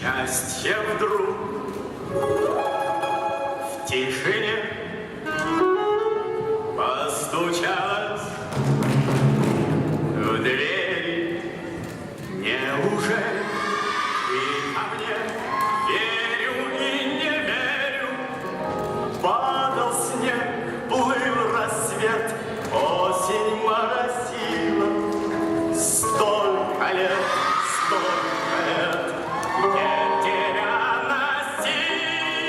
Счастье вдруг в тишине постучалось в двери. Неужели ты ко мне? Верю и не верю. Падал снег, плыл рассвет, осень моросила. Столько лет не тебя носила.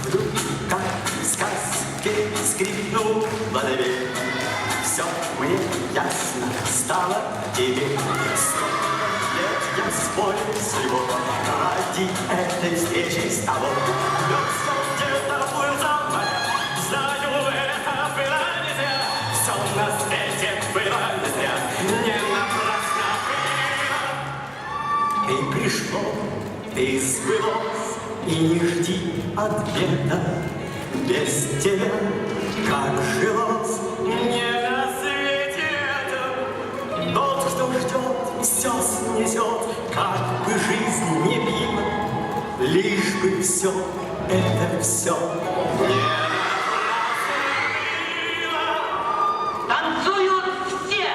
Вдруг, как в сказке, скрипнула дверь. Все мне ясно стало теперь. Сколько лет я спорил с любовью ради этой встречи с тобой. Лёгся где-то плыл за мной. Знаю, это было не зря. Все на свете было не зря. Не напрасно было. И пришло, и сбылось, и не жди ответа. Без тебя, как жилось, не на свете этом. Тот, кто ждет, все снесет, как бы жизнь не била, лишь бы все, это все не напрасно было. Танцуют все!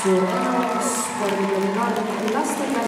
Su